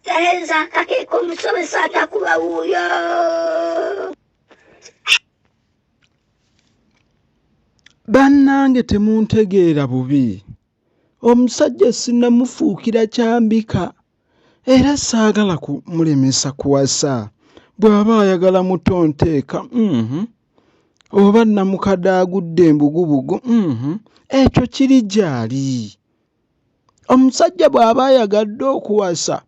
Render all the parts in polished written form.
Tereza kake kumusomesa atakuba wuyo. Bannange temuntegeera bubi. Omusajja sinnamufuukira kyambika era saagala kumulemesa kuwasa. Bw'aba ayagala mutonteeka oba namukadaagudde embugubugu ekyo kiri gy'ali. Omusajja bw'aba ayagadde okuwasa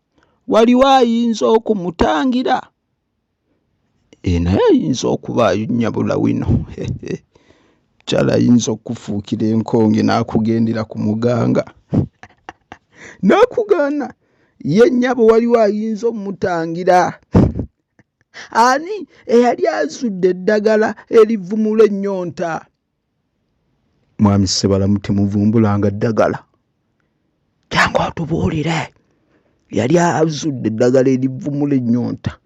waliwo ayinza okumutangira. Naye ayinza okuba ayunyabula wino. Kyala ayinza okufuukira enkonge n'akugendera ku muganga. N'akugaana ye nnyabo waliwo ayinza omutangira. Ani eyali azudde eddagala erivumula ennyonta? Mwami Ssebalamu temuvumbulanga ddagala. Jangu otubuulire. Yali azudde eddagala erivumula ennyonta.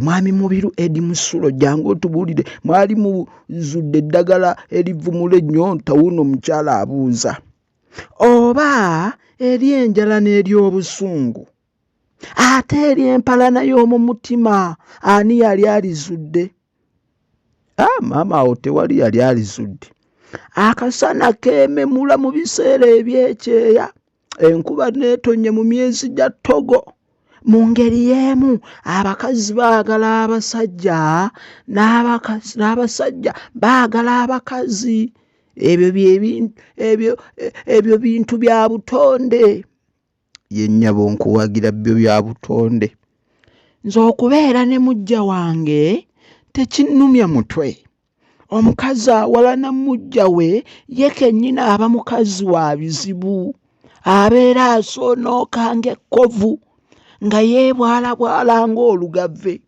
Mwami Mubiru Edi Musulo jangu otubuulire. Mwali muzudde eddagala erivumula ennyonta wuno mukyala abuuza. Oba eri enjala n'eryobusungu. Ate eri empalana y'omu mutima ani yali alizudde? Maama awo tewali yali alizudde. Akasana keememula mu biseera ebyekyeya. Enkuba neetonye mu myezi gya Togo. Mu ngeri y'emu abakazi baagala abasajja n'abasajja baagala abakazi. Ebyo bintu bya butonde. Ye nnyabo nkuwagira byo bya butonde. Nze okubeera ne mujja wange tekinnumya mutwe. Omukazi awalana mujja we ye kennyina aba mukazi wa bizibu. Abeera asoonooka ng'ekkovu nga yeebwalabwala ng'olugave.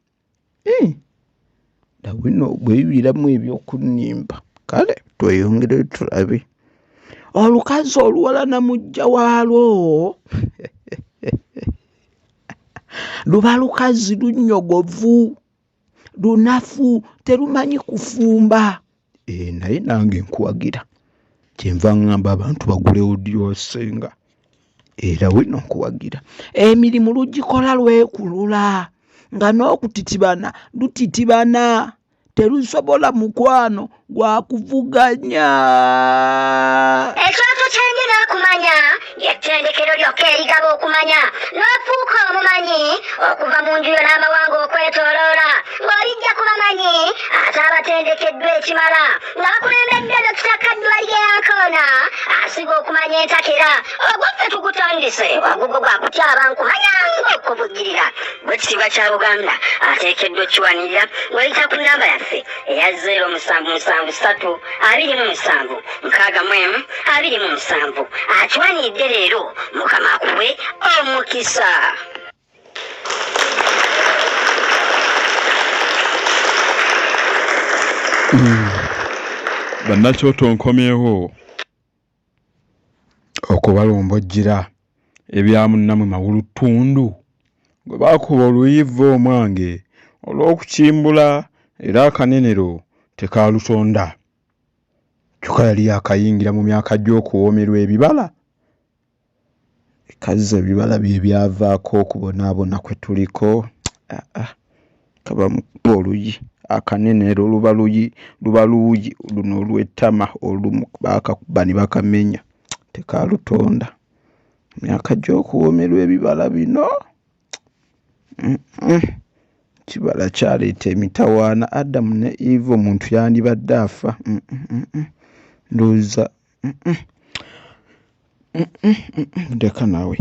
Dawino bweyubiramu ebyokunnimba kale tweyongere tulabe. Olukazi oluwalana mujja waalwo luba lukazi lunnyogovu, lunafu, terumanyi kufumba. Naye nange nkuwagira kyenva ngamba abantu bagule audio senga. Era wino nkuwagira emirimu lugikola lwekulula nga n'okutitibana lutitibana. Terusobola mukwano gwa kuvuganya. Ekyoto kyengera okumanya yettendekero lyokka erigaba okumanya n'ofuuka omumanyi okuva mu nju yo n'amawanga okwetooloola ng'olijja kubamanyi ate abatendekeddwa ekimala nga bakulembedde Dokita Kaddwali Yankoona asiga okumanya entakera ogwaffe tugutandise wagugo gwa kutyaba nkumanya ng'okuvugirira. Bwekitiibwa kya Buganda ateekeddwa okkiwanirira ng'oyita ku nnamba yaffe eya 0777 akiwaniridde leero Mukama akuwe omukisa. Bannakyoto nkomyewo okubalombojjera ebya munnamwe Mawulutundu gwe baakuba oluyivu omwange olw'okukimbula era akanenero tekaalutonda. Kyokka yali yakayingira mu myaka gy'okuwoomerwa ebibala. Ekazi ebibala bye byavaako okubonaabona kwe tuliko. Kaba oluyi akanenero luba luyi luno olw'ettama olumu baakakuba ne bakamenya tekaalutonda. Myaka gy'okuwoomerwa ebibala bino kibala kyaleeta emitawaana. Adamu ne Eve omuntu yandibadde afa. Ndowooza ndeka naawe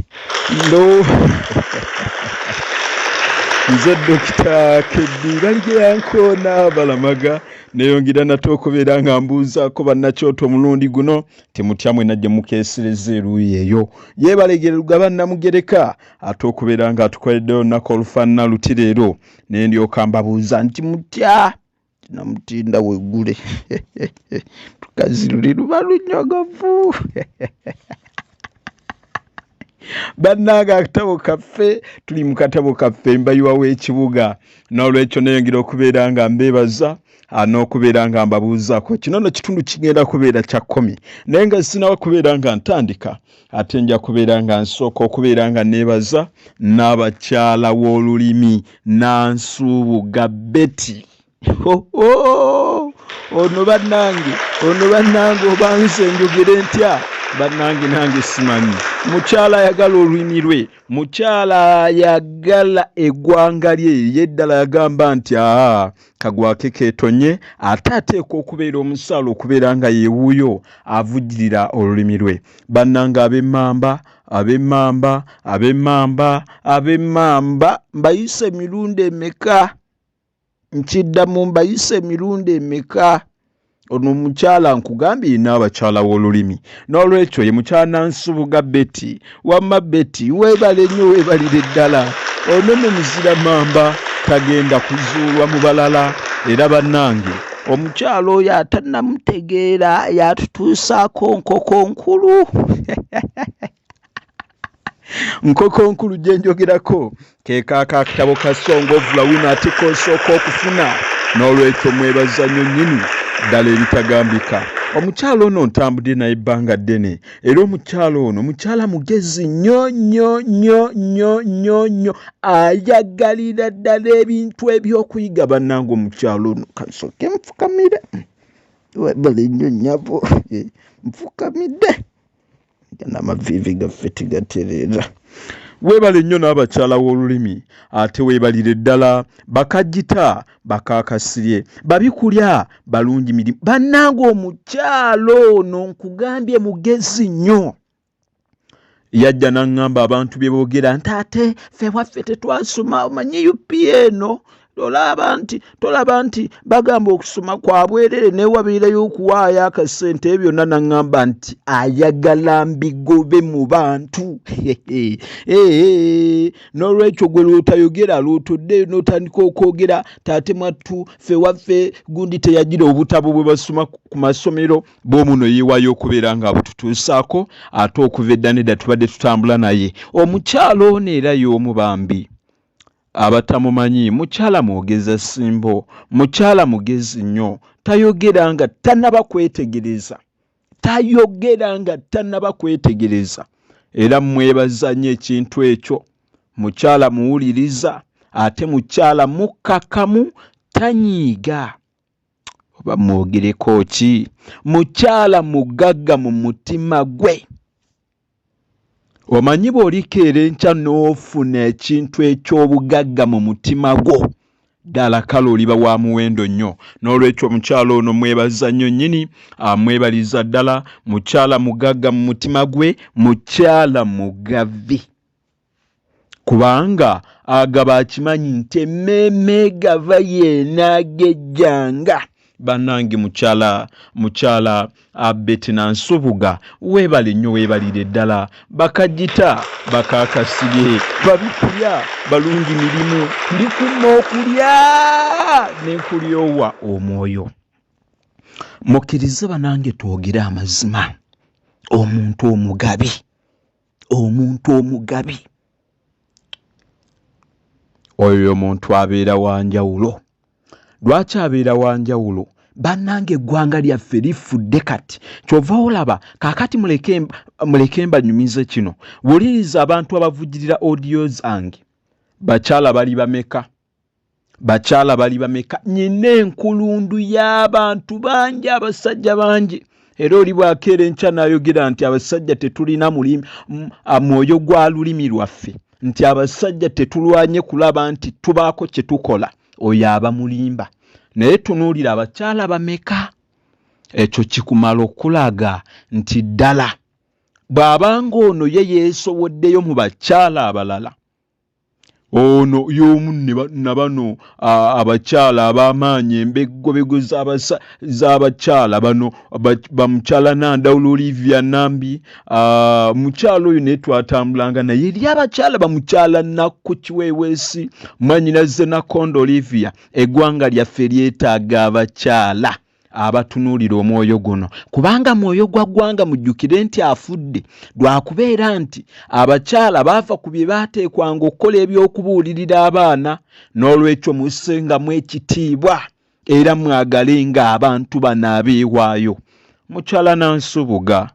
nze Dokita Kaddwali Yankoona Balamaga neeyongera nate okubeera nga mbuuzaako bannakyoto omulundi guno temutya mwena gye mukeesereza eruuyi eyo. Yeebalegererwa bannamugereka ate okubeera nga atukoleddeyo olunaku olufaanana luti leero ne ndyoka mbabuuza nti mutya namutinda weggule. Tukazi luli luba lunnyogovu. Bannaga akatabo kaffe tuli mu katabo kaffe Mbayiwa w'ekibuga n'olwekyo neyongera okubeera nga mbeebaza n'okubeera nga mbabuuzaako kino nno kitundu kigenda kubeera kya 10 naye nga sinawa kubeera nga ntandika ate nja kubeera nga nsooka okubeera nga neebaza n'abakyala w'olulimi Nansubuga Betty. Ono bannange obanze njogere ntya bannange nange simanyi. Mukyala ayagala olulimi lwe, mukyala ayagala eggwanga lye, yeddala yagamba nti kagwake keetonye ate ateekwa okubeera omusaala okubeera nga yeewuuyo avujjirira olulimi lwe. Bannange ab'emmamba mbayise mirundi emeka? Nkiddamu mbayise mirundi emeka? Ono mukyala nkugambye yina abakyala w'olulimi n'olwekyo ye mukyala Nansubuga Betty. Wamma Betty weebale nnyo weebalire ddala. Ono nno muzira mamba tagenda kuzuulwa mu balala era bannange omukyala oyo atannamutegeera yatutuusaako nkoko nkulu. Nkoko nkulu gye njogerako ke kaaka akatabo ka Song of Lawina ate kosooka okufuna n'olwekyo mwebaza nnyo nnyini ddala ebitagambika. Omukyala ono ntambudde naye ebbanga ddene era omukyala ono mukyala mugezi nnyo ayagalira ddala ebintu ebyokuyiga bannange omukyala ono kansooke nfukamire webale nnyo nnyabo nfukamidde n'amaviivi gaffe tigatereera. Weebale nnyo n'abakyala w'olulimi ate weebalire ddala bakajjita bakaakasirye babikulya balungi mirimu. Bannange omukyala ono nkugambye mugezi nnyo. Yajja n'aŋŋamba abantu bye boogera nti ate ffe waffe tetwasoma omanyi UPN tolaba nti bagamba okusoma kwa bwerere naye wabeerayo okuwaayo akasente ebyo byonna n'aŋŋamba nti ayagala mbigobe mu bantu. N'olwekyo gwe lw'otayogera lw'otoddeyo n'otandika okwogera taate mwattu ffe waffe gundi teyagira obutabo bwe basoma ku masomero bw'omuno yeewaayo okubeera nga bututuusaako ate okuva edda nedda tubadde tutambula naye. Omukyala ono era y'omu bambi abatamumanyi mukyala mwogeza simbo, mukyala mugezi nnyo, tayogera nga tannaba kwetegereza era mwebaza nnyo ekintu ekyo. Mukyala muwuliriza ate mukyala mukkakkamu tanyiiga oba mwogereko ki, mukyala mugagga mu mutima gwe. Omanyi bw'olikeera enkya n'ofuna ekintu eky'obugagga mu mutima gwo ddala kale oliba wa muwendo nnyo. N'olwekyo omukyala ono mwebaza nnyo nnyini amwebaliza ddala. Mukyala mugagga mu mutima gwe, mukyala mugavi kubanga agaba akimanyi nti emmeeme gava yeenaagejjanga. Bannange mukyala Betty Nansubuga weebale nnyo weebalire ddala bakajjita bakaakasirye babikulya balungi mirimu ndikumma okulya n'enkulyowa omwoyo. Mukkirize banange twogere amazima. Omuntu omugabi oyo omuntu abeera wanjawulo. Lwaki abeera wanjawulo? Bannange eggwanga lyaffe lifudde kati. Kyova olaba kaakati muleke mbanyumize kino. Wuliriza abantu abavujjirira audio zange. Bakyala bali bameka? Nyina enkulundu y'abantu bangi, abasajja bangi. Era oli bwakeera enkya n'ayogera nti abasajja tetulina mwoyo gwa lulimi lwaffe, nti abasajja tetulwanye kulaba nti tubaako kye tukola. Oyo aba mulimba. Naye tunuulira abakyala bameka? Ekyo kikumala okulaga nti ddala bw'abanga ono ye yeesowoddeyo mu bakyala abalala, ono y'omu na bano abakyala ab'amaanyi embegobego z'abakyala bano bamukyala Nandawulo Olivia Nambi. Mukyala oyo naye twatambulanga naye eri abakyala bamukyala Nakku Kiweeweesi, Mwanyinaze Nakondo Olivia. Eggwanga lyaffe lyetaaga abakyala abatunuulira omwoyo guno, kubanga mwoyo gwa ggwanga mujjukire nti afudde lwakubeera nti abakyala baava ku bye baateekwanga okukola ebyokubuulirira abaana. N'olwekyo mussengamu ekitiibwa era mwagale ng'abantu bano abeewaayo. Mukyala Nansubuga,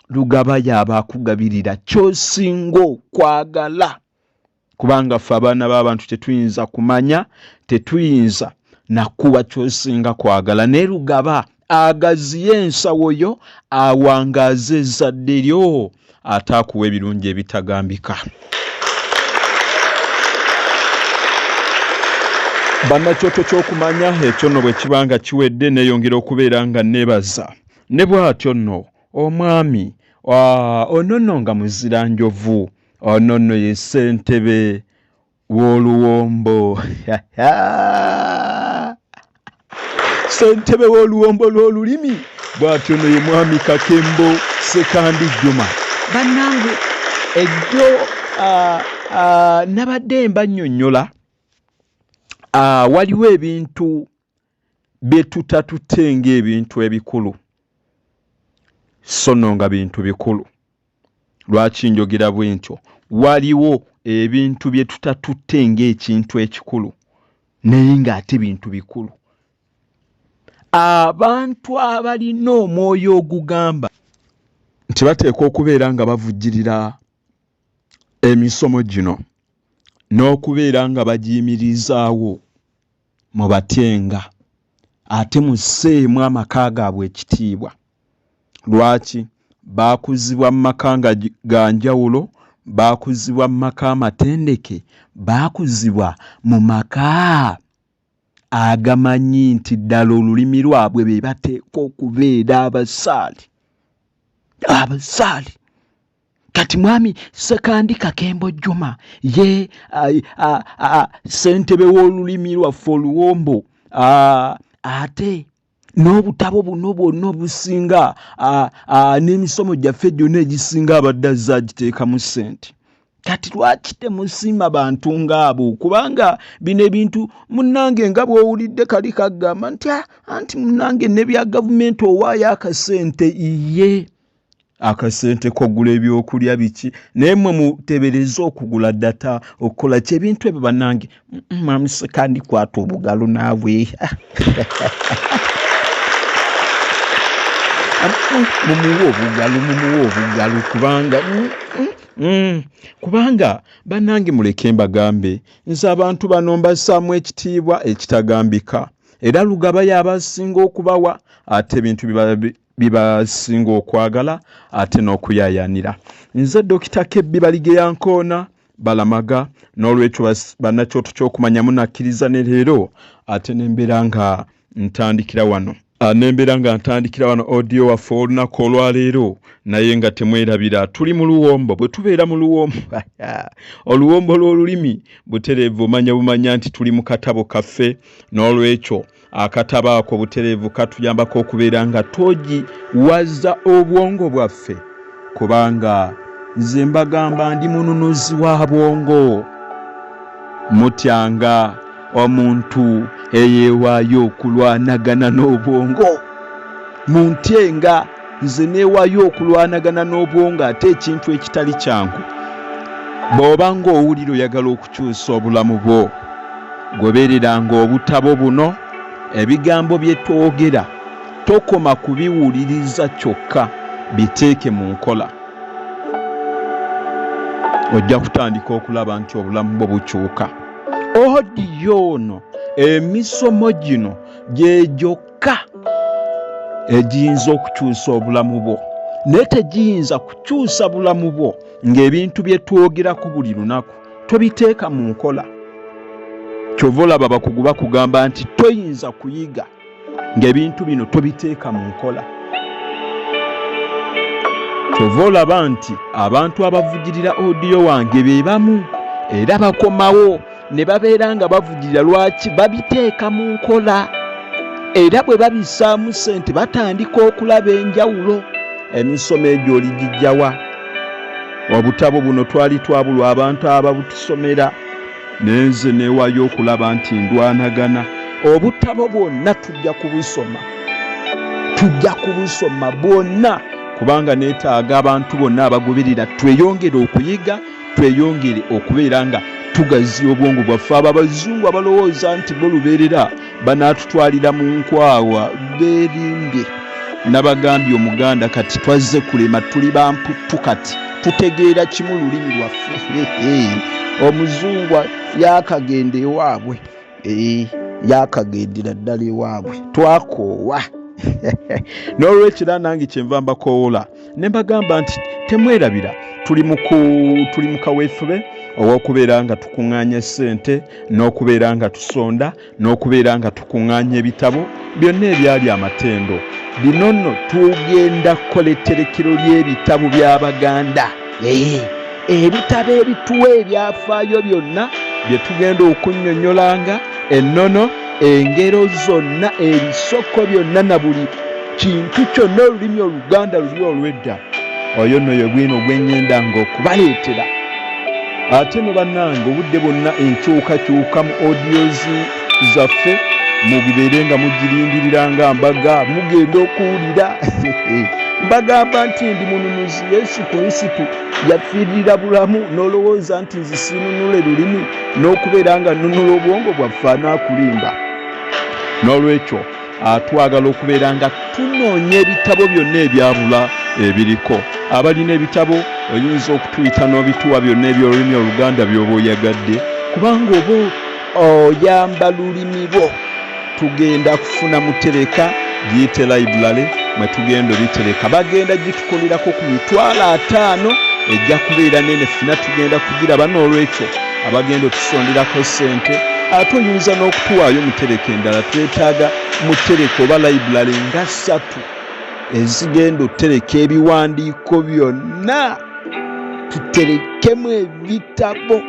Lugaba y'aba akugabirira ky'osinga okwagala, kubanga ffe abaana b'abantu tetuyinza kumanya, tetuyinza nakuwa ky'osinga kwagala. Ne Lugaba agaziye ensawo yo awangaaze ezzadde lyo ate akuwa ebirungi ebitagambika. Bannakyoto ky'okumanya ekyo nno bwe kibanga kiwedde neeyongera okubeera nga neebaza ne bw'atyo nno omwami ono nno nga muzira njovu, ono nno ye ssentebe w'Oluwombo. Ssentebe w'Oluwombo lw'olulimi bw'atyo nno ye mwami Kakembo Sekandi Juma. Bannange ejjo nabadde mbannyonnyola waliwo ebintu bye tutatutte ng'ebintu ebikulu, so nno nga bintu bikulu. Lwaki njogera bwe ntyo? Waliwo ebintu bye tutatutte ng'ekintu ekikulu naye ng'ate bintu bikulu. Abantu abalina omwoyo ogugamba nti bateekwa okubeera nga bavujjirira emisomo gino n'okubeera nga bagiyimirizaawo mu batyenga ate musseemu amaka gaabwe ekitiibwa. Lwaki? Baakuzibwa mu maka ga njawulo, baakuzibwa mu maka amatendeke, baakuzibwa mu maka agamanyi nti ddala olulimi lwabwe be bateekwa okubeera abasaali. Kati mwami Sekandi Kakembo Juma ye ssentebe w'olulimi lwaffe Oluwombo, ate n'obutabo buno bwonna obusinga n'emisomo gyaffe gyonna egisinga abadde azze agiteekamu ssente. Kati lwaki temusiima bantu ng'abo? Kubanga bino ebintu munnange nga bw'owulidde kali kagamba nti anti munnange ne bya gavumenti owaayo akasente iye akasente kogula ebyokulya biki, naye mmwe mutebereza okugula data okukola ki ebintu ebyo. Bannange mwami Sekandi kwata obugalo naabwe mumuwe obugalo kubanga bannange muleke mbagambe nze abantu bano mbassaamu ekitiibwa ekitagambika, era Lugaba y'abasinga okubawa ate ebintu bibasinga okwagala ate n'okuyaayaanira. Nze Dokita Kebbi Balige Yankoona Balamaga, n'olwekyo bannakyoto ky'okumanya munakkiriza ne leero ate nembeera nga ntandikira wano. Audio waffe olunaku olwaleero naye nga temwerabira tuli mu Luwombo. Bwe tubeera mu Luwombo Oluwombo lw'olulimi butereevu bumanya nti tuli mu katabo kaffe, n'olwekyo akatabo ako butereevu katuyambako okubeera nga twogiwaza obwongo bwaffe, kubanga nze mbagamba ndi mununuzi wa bwongo. Mutyanga omuntu eyeewaayo okulwanagana n'obwongo, muntyenga nze neewaayo okulwanagana n'obwongo ate ekintu ekitali kyangu. Bw'oba ng'owulira oyagala okukyusa obulamu bwo, gobereranga obutabo buno. Ebigambo bye twogera tokoma kubiwuliriza kyokka, biteeke mu nkola. Ojja kutandika okulaba nti obulamu bwo bukyuka. Odiyo ono emisomo gino gye gyokka egiyinza okukyusa obulamu bwo, naye tegiyinza kukyusa bulamu bwo ng'ebintu bye twogerako buli lunaku tobiteeka mu nkola. Kyova olaba abakugu bakugamba nti toyinza kuyiga ng'ebintu bino tobiteeka mu nkola. Kyova olaba nti abantu abavugirira odiyo wange be bamu era bakomawo ne babeera nga bavugirira. Lwaki? Babiteeka mu nkola, era bwe babissaamu ssente batandika okulaba enjawulo. Emisomo egyo oligijjawa? Obutabo buno twali twabulwa abantu ababutusomera, nenze neewaayo okulaba nti ndwanagana. Obutabo bwonna tujja kubusoma tujja kubusoma bwonna kubanga neetaaga abantu bonna abagoberera tweyongere okuyiga, tweyongere okubeera nga tugaziya obwongo bwaffe. Abo abazungu abalowooza nti bo lubeerera banaatutwalira mu nkwawa beerimbye. Nabagambye Omuganda kati twazze kulema, tuli bamputtu kati tutegeera kimu lulimi lwaffe. Omuzungu yaakagenda ewaabwe, yaakagendera ddala ewaabwe, twakoowa. N'olwekyo era nange kyenva mbakoola ne mbagamba nti temwerabira, tuli mu kaweefube ow'okubeera nga tukuŋŋaanya ssente, n'okubeera nga tusonda, n'okubeera nga tukuŋŋaanya ebitabo byonna ebyali amatendo. Bino nno tugenda kukola etterekero ly'ebitabo by'Abaganda, ebitabo ebituwa ebyafaayo byonna bye tugenda okunnyonnyolanga, ennono, engero zonna, ebisoko byonna na buli kintu kyonna olulimi Oluganda luli olw'edda. Oyo nno ye gwino gwennyenda ng'okubaleetera. Ate ne bannange obudde bwonna enkyukakyuka mu audios zaffe mubibeere nga mugirindirira nga mbaga mugenda okuwulira. Mbagamba nti ndi mununuzi, Yesu Kristo yafiirira bulamu n'olowooza nti nze siinunule lulimi n'okubeera nga nnunula obwongo bwaffe anaakulimba. N'olwekyo twagala okubeera nga tunoonya ebitabo byonna ebyabula ebiriko. Abalina ebitabo oyinza okutuyita n'obituwa byonna eby'olulimi Oluganda by'oba oyagadde, kubanga oba oyamba lulimi lwo. Tugenda kufuna mutereka giyite library mwe tugenda olitereka. Bagenda gitukolirako ku $50 ejja kubeera nene, ffina tugenda kugiraba. N'olwekyo abagenda otusonderako ssente, ate oyinza n'okutuwaayo mutereka endala. Twetaaga mutereka oba library nga 3 ezigenda otereka ebiwandiiko byonna, tuterekemu ebitabo.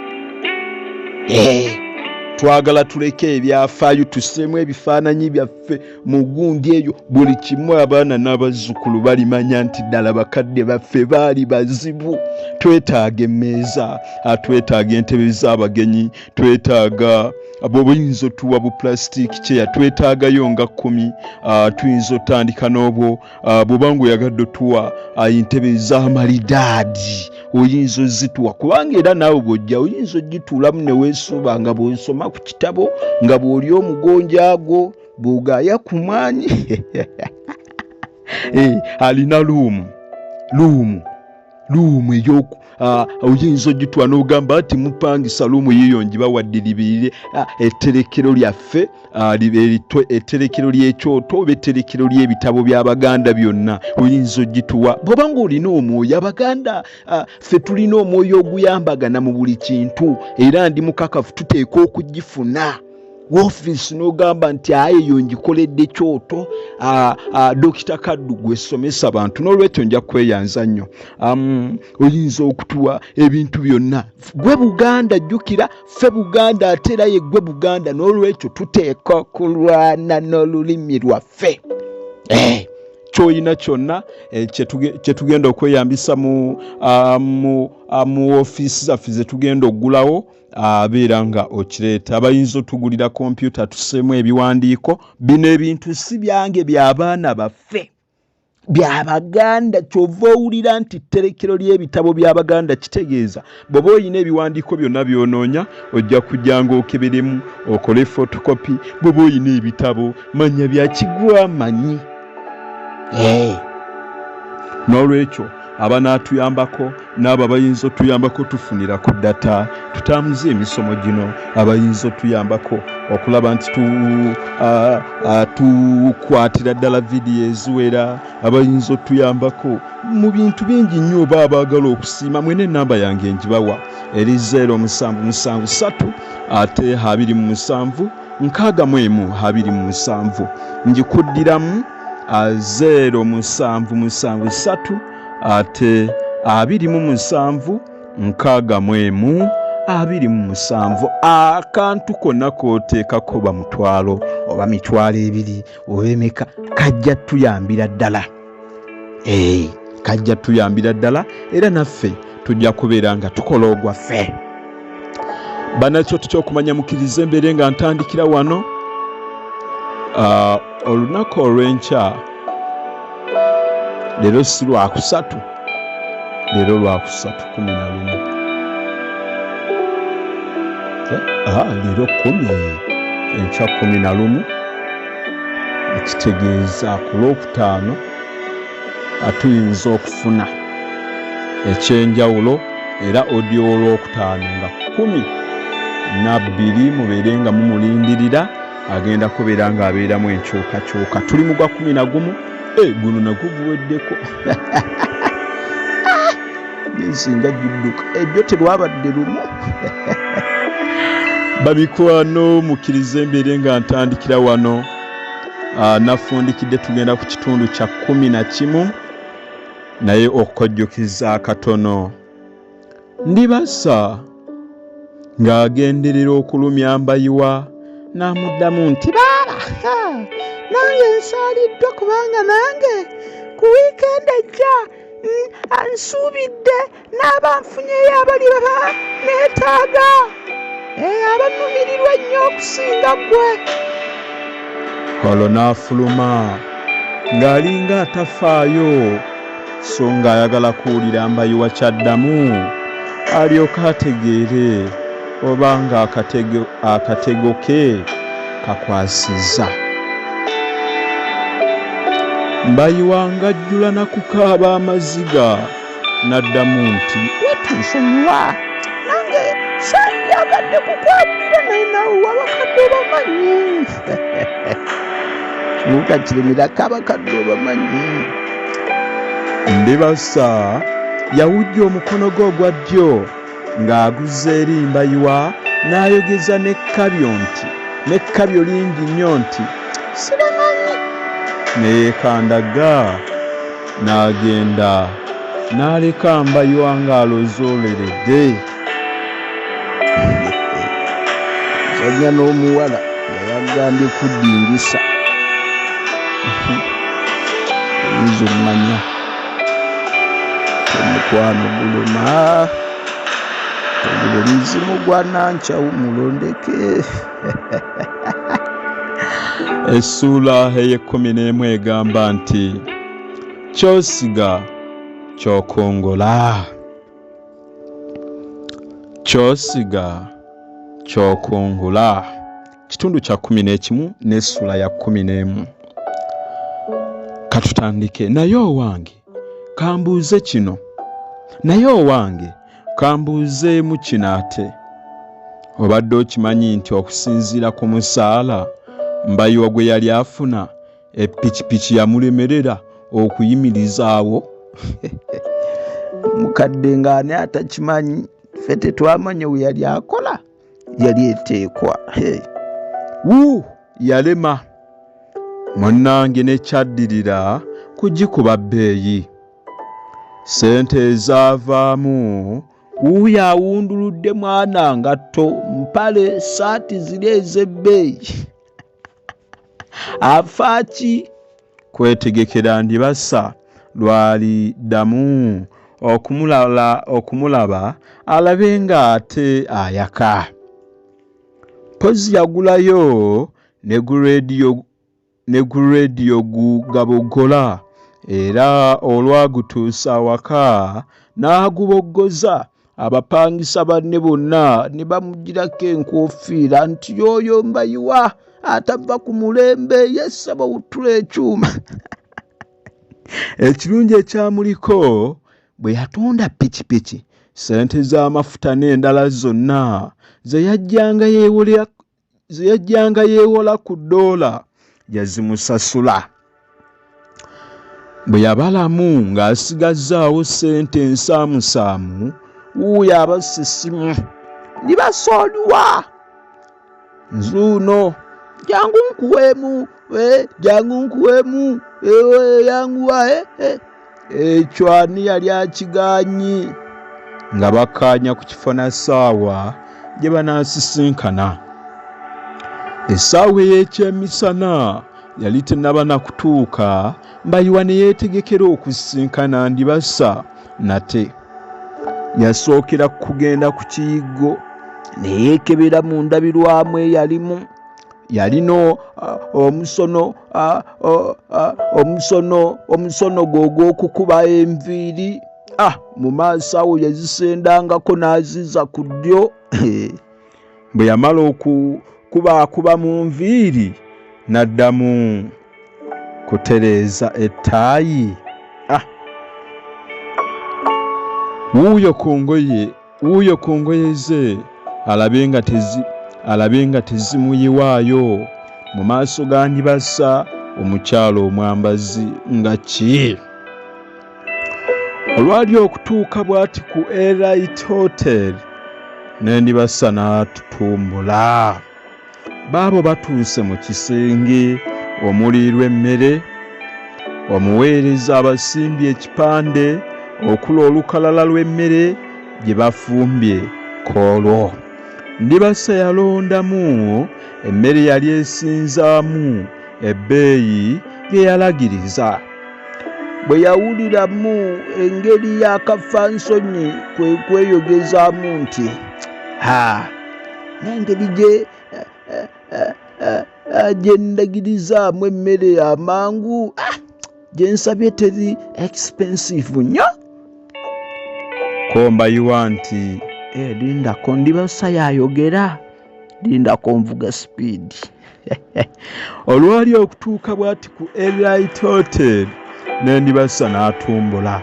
Twagala tuleke ebyafaayo, tussemu ebifaananyi byaffe mu gundi eyo. Buli kimu abaana n'abazzukulu balimanya nti ddala bakadde baffe baali bazibu. Twetaaga emmeeza, twetaaga entebe z'abagenyi, twetaaga bw'oyinza otuwa bupulasitiiki kyeya, twetaagayo nga 10. Tuyinza otandika n'obwo bw'obanga oyagadde otuwa entebe ez'amalidaadi oyinza ozituwa, kubanga era naawe bw'ojja oyinza ogituulamu ne weesuuba nga bw'osoma ku kitabo, nga bw'oli omugonjaago bw'ogaaya ku maanyi. Alina luumu ey'oku oyinza ogitwa n'ogamba nti mupangisa luumu yiyo ngibawadde libirire etterekero lyaffe, etterekero ly'ekyoto oba etterekero ly'ebitabo by'Abaganda byonna oyinza ogituwa. Bw'oba ng'olina omwoyo, Abaganda ffe tulina omwoyo oguyambagana mu buli kintu, era ndi mukakafu tuteeka okugifuna. Woofiisi n'ogamba nti eyo ngikoledde kyoto, Dokita Kaddu gwe somesa bantu. N'olwekyo nja kweyanza nnyo. Oyinza okutuwa ebintu byonna. Gwe Buganda jjukira, ffe Buganda ate era ye gwe Buganda. N'olwekyo tuteeka okulwana n'olulimi lwaffe. Kyoyina kyonna kye tugenda okweyambisa mu woofiisi zaffe ze tugenda oggulawo, abeera nga okireeta. Abayinza otugulira kompyuta tusseemu ebiwandiiko. Bino ebintu si byange, by'abaana baffe, by'Abaganda. Kyova owulira nti etterekero ly'ebitabo by'Abaganda kitegeeza bw'oba oyina ebiwandiiko byonna by'onoonya ojja kujja ng'okeberemu okole fotokopi. Bw'oba oyina ebitabo manya byakigwa manyi. N'olwekyo abanaatuyambako n'abo abayinza otuyambako tufunira ku data tutambuze emisomo gino, abayinza otuyambako okulaba nti tukwatira ddala vidiyo eziwera, abayinza otuyambako mu bintu bingi nnyo. Oba abaagala okusiima mwene ennamba yange ngibawa eri 0773 ate 27 61 ngikuddiramu 0773 ate 27 61 akantu konna k'oteekako ba mutwalo oba mitwalo 2 oba emeka kajja tuyambira ddala. Kajja tuyambira ddala era naffe tujja kubeera nga tukola ogwaffe. Banakyo tukyokumanya mukirize mbeere nga ntandikira wano olunaku olw'enkya leero si lwakusatu, leero lwakusatu 11 leero 10 enkya 11 ekitegeeza ku Lwokutaano tuyinza okufuna ekyenjawulo era audio Olwokutaano nga 12 mubeere nga mumulindirira agenda kubeera nga abeeramu enkyukakyuka. Tuli mu gwa 11 guno nagwo guweddeko nsinga gidduka ebyo terwabadde lumu. Babikwano mukkirize mbeere nga ntandikira wano nafundikidde tugenda ku kitundu kya 11 naye okukojjukiza akatono. Ndibasa ng'agenderera okulumya Mbayiwa n'amuddamu nti baaba nange nsaaliddwa kubanga nange ku wiikendi ejja ansuubidde n'aba nfunyeyo abali baba neetaaga abanumirirwa ennyo okusinga ggwe. Olwo n'afuluma ng'alinga atafaayo so ng'ayagala kuwulira Mbayiwa kyaddamu alyoka ategeere oba nga akatego ke kakwasizza. Mbayiwa ng'ajjula nakukaaba amaziga n'addamu nti wetunsonyiwa nange sandyagadde kukwatira naye nawe wabakadde obamanyi kiwuka kiremerako abakadde obamanyi. Ndibasa yawujja omukono gwe ogwa ddyo ng'aguzza eri Mbayiwa n'ayogeza n'ekkabyo lingi nnyo nti sibamanyi. Neyeekandaga n'agenda n'aleka Mbayiwa ng'alozooleredde. Zanya n'omuwala yayagambye kuddingisa oyinza omumanya omukwano guluma omulizimu gwa Nankyawu mulondeke. Essuula ey'e11 egamba nti kyosiga kyokongola, kyosiga kyokongola. Kitundu kya 11 n'essuula ya 11. Katutandike. Naye owange kambuuze kino, naye owange kambuuzeemu kino ate. Obadde okimanyi nti okusinziira ku musaala Mbayiwa gwe yali afuna eppikipiki yamulemerera okuyimirizaawo? Mukadde ng'ani atakimanyi, ffe tetwamanya we yali akola, yali eteekwa yalema. Munnange nekyaddirira kugikuba bbeeyi. Sente ezaavaamu wuuyo awunduludde mwana ngatto, mpale, saati ziri ez'ebbeeyi. Afaaki kwetegekera Ndibasa lwali ddamu okumulaba alabe nga ate ayaka. Pozi yagulayo ne gu rediyo gugabogola era olwagutuusa awaka n'aguboggoza. Abapangisa banne bonna ne bamugirako enkofiira nti yoyo Mbayiwa atava ku mulembe yessaba wutula ekyuma. Ekirungi ekyamuliko bwe yatunda pikipiki, sente z'amafuta n'endala zonna ze yajjanga yeewola ku $1 yazimusasula. Bwe yabalamu ng'asigazzaawo sente ensaamusaamu, wuuyo abassa essimu. Ndibasooliwa nzuuno jangu nkuweemu, yanguwa. Ekyo ani yali akigaanyi nga bakkaanya ku kifona ssaawa gye banaasisinkana. Essaawa ey'ekyemisana yali tennaba na kutuuka, Mbayiwa ne yeetegekera okusisinkana Ndibasa nate. Yasookera kugenda ku kiyiggo ne yeekebera mu ndabirwamu eyalimu yalino omusono gw'ogw'okukuba enviiri mu maaso awo yazisendangako n'aziza ku ddyo. Bwe yamala okukuba mu nviiri n'addamu kutereeza ettaayi. Wuuyo ku ngoye ze alabe nga tezimuyiwaayo mu maaso ga Ndibasa omukyalo omwambazi nga ki. Olwali okutuuka bw'ati ku Elite Hotel ne Ndibasa n'atutumbula. Baabo batuuse mu kisenge omuliirwa emmere, omuweereza abasimbye ekipande okula olukalala lw'emmere gye bafumbye koolwo. Ndibasa yalondamu emmere yali esinzaamu ebbeeyi gye yalagiriza. Bwe yawuliramu engeri y'akafansonyi kwe kweyogezaamu nti n'engeri gye ndagirizaamu emmere amangu gye nsabye teri expensive nnyo. Ko Mbayiwa nti lindako Ndibasa yayogera, lindako nvuga speed. Olwali okutuuka bw'ati ku Elite Hotel ne Ndibasa n'atumbula.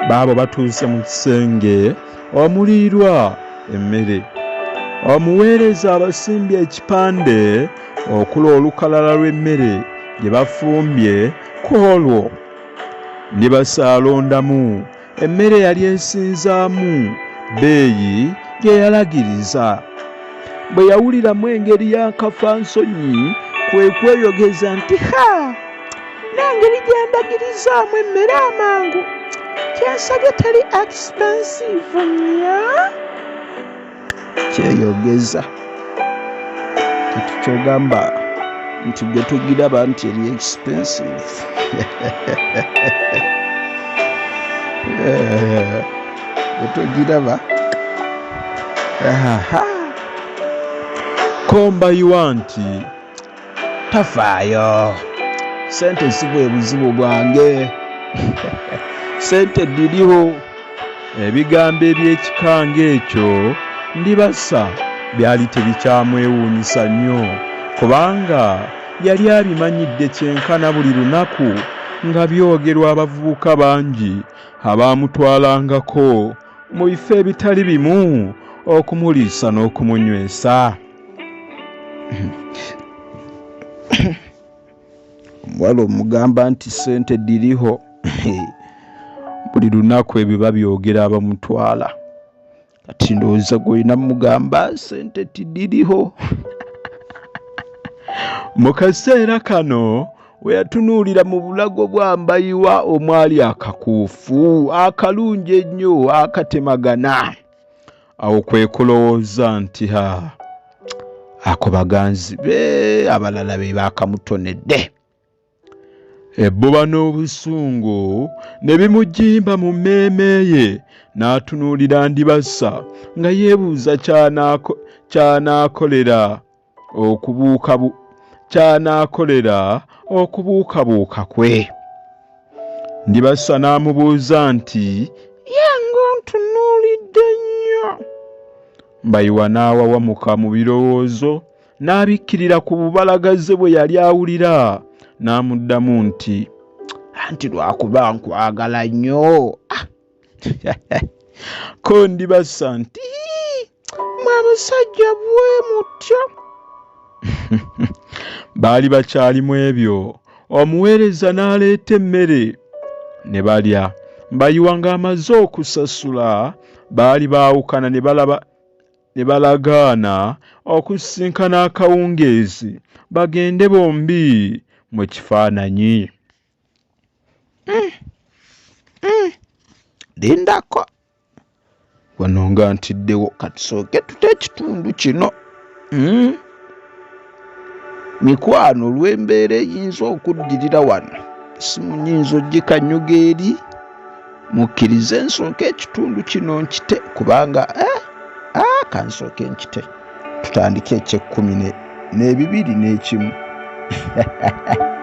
Baabo batuuse mu kisenge omuliirwa emmere, omuweereza abasimbye ekipande okula olukalala lw'emmere gye bafumbye koolwo. Ndibasa alondamu emmere yali esinzaamu bbeeyi gye yalagiriza. Bwe yawuliramu engeri y'akafansonyi kwe kweyogeza nti n'engeri gye ndagirizaamu emmere amangu kyensabye teri expensive nnyo. Kyeyogeza kati kyogamba nti gwe tugiraba nti eri expensive. Gwe tugiraba. Ko Mbayiwa nti tafaayo, sente si bwe buzibu bwange, sente diriho. Ebigambo eby'ekikanga ekyo Ndibasa byali tebikyamwewuunyisa nnyo, kubanga yali abimanyidde kyenkana buli lunaku nga byogerwa abavubuka bangi abaamutwalangako mu bifo ebitali bimu okumuliisa n'okumunywesa. Omuwala omugamba nti sente diriho, buli lunaku ebiba byogera abamutwala. Kati ndowooza gw'olina mugamba sente tidiriho. Mu kaseera kano we yatunuulira mu bulago bwa Mbayiwa omwali akakuufu akalungi ennyo akatemagana. Awo kwe kulowooza nti ako baganzi be abalala be bakamutonedde. Ebbuba n'obusungu ne bimujjimba mu mmeeme ye, n'atunuulira Ndibasa nga yeebuuza ky'anaakolera okubuukabuuka kwe. Ndibasa n'amubuuza nti yange ontunuulidde nnyo. Mbayiwa n'awawamuka mu birowoozo n'abikkirira ku bubalagaze bwe yali awulira, n'amuddamu nti anti lwakuba nkwagala nnyo. Ko Ndibasa nti mwe abasajja bwe mutyo. Baali bakyalimu ebyo, omuweereza n'aleeta emmere ne balya. Mbayiwa ng'amaze okusasula baali baawukana ne balagaana okusisinkana akawungeezi bagende bombi mu kifaananyi. Lindako wano nga ntiddewo katusooke tute ekitundu kino. Mikwano olw'embeera eyinza okuddirira wano, simu nyinza ogikanyuga eri, mukkirize nsooke ekitundu kino nkite kubanga kansooke nkite tutandike eky'ekkumi 2-1